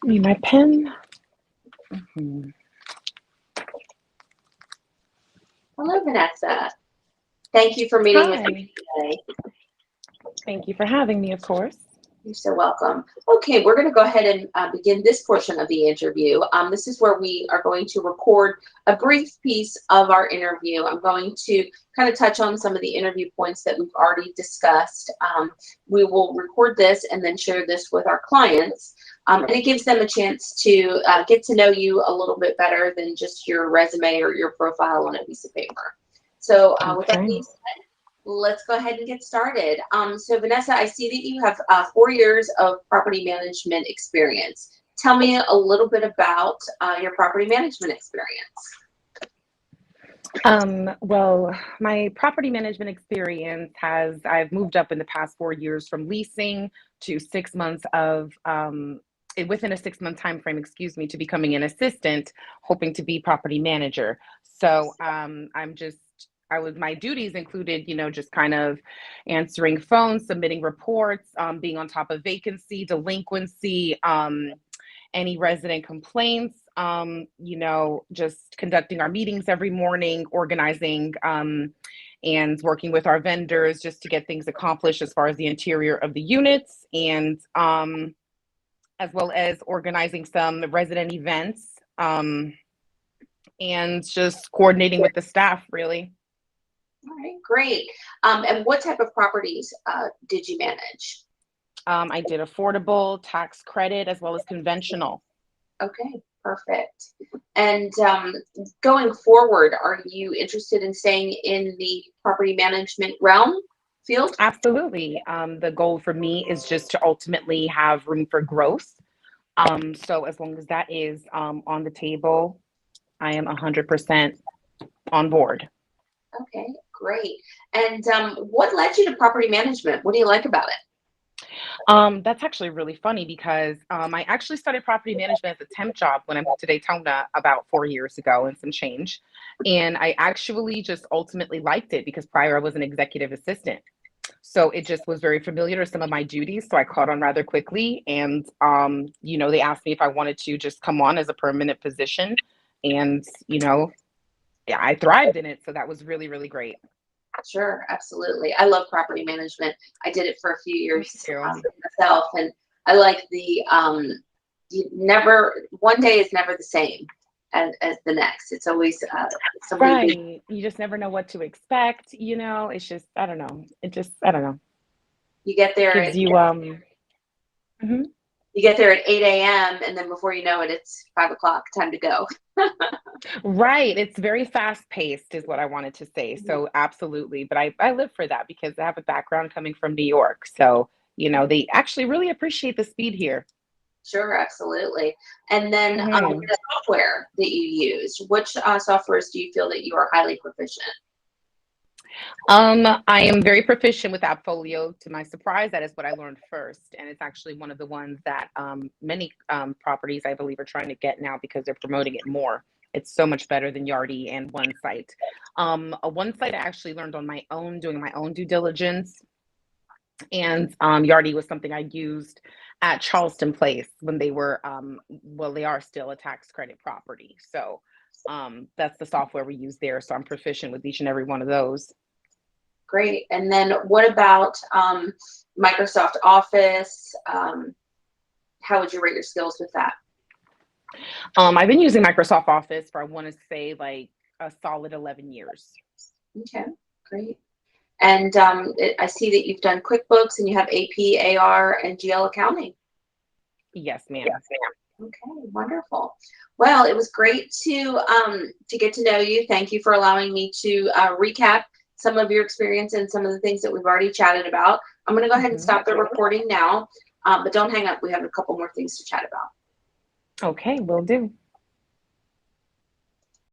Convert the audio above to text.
Need my pen. Mhm. Hello, Vanessa. Thank you for meeting with me Hi. today. Thank you for having me, of course. You're so welcome. Okay, we're going to go ahead and begin this portion of the interview. This is where we are going to record a brief piece of our interview. I'm going to kind of touch on some of the interview points that we've already discussed. We will record this and then share this with our clients. And it gives them a chance to get to know you a little bit better than just your resume or your profile on a piece of paper. So with that being Okay. said, let's go ahead and get started. So Vanessa, I see that you have 4 years of property management experience. Tell me a little bit about your property management experience. Well, my property management experience I've moved up in the past 4 years from leasing to 6 months of, within a 6 month time frame, excuse me, to becoming an assistant, hoping to be property manager. So my duties included, just kind of answering phones, submitting reports, being on top of vacancy, delinquency, any resident complaints, just conducting our meetings every morning, organizing, and working with our vendors just to get things accomplished as far as the interior of the units, and as well as organizing some resident events, and just coordinating with the staff, really. All right, great. And what type of properties did you manage? I did affordable, tax credit, as well as conventional. Okay, perfect. And going forward, are you interested in staying in the property management realm field? Absolutely. The goal for me is just to ultimately have room for growth. So as long as that is on the table, I am 100% on board. Okay, great. And what led you to property management? What do you like about it? That's actually really funny because I actually started property management as a temp job when I moved to Daytona about 4 years ago and some change. And I actually just ultimately liked it because prior I was an executive assistant. So it just was very familiar to some of my duties. So I caught on rather quickly. And, they asked me if I wanted to just come on as a permanent position. And, yeah, I thrived in it. So that was really, really great. Sure, absolutely. I love property management. I did it for a few Me years too. myself, and I like the you never one day is never the same as the next. It's always something new. Right. You just never know what to expect. It's just, I don't know. I don't know. You get there Gives at you, mhm. you get there at 8 a.m. and then before you know it, it's 5 o'clock. Time to go. Right. It's very fast paced, is what I wanted to say. So, absolutely. But I live for that because I have a background coming from New York. So, they actually really appreciate the speed here. Sure, absolutely. And then Hmm. the software that you use, which softwares do you feel that you are highly proficient? I am very proficient with Appfolio. To my surprise, that is what I learned first. And it's actually one of the ones that many properties, I believe, are trying to get now because they're promoting it more. It's so much better than Yardi and One Site. One Site I actually learned on my own, doing my own due diligence. And Yardi was something I used at Charleston Place when they were, well, they are still a tax credit property. So that's the software we use there. So I'm proficient with each and every one of those. Great. And then what about Microsoft Office? How would you rate your skills with that? I've been using Microsoft Office for, I want to say, like a solid 11 years. Okay, great. And I see that you've done QuickBooks and you have AP, AR, and GL accounting. Yes, Yes, ma'am. ma'am. Okay, wonderful. Well, it was great to get to know you. Thank you for allowing me to recap some of your experience and some of the things that we've already chatted about. I'm going to go ahead and Hmm. stop the recording now, but don't hang up. We have a couple more things to chat about. Okay, will do.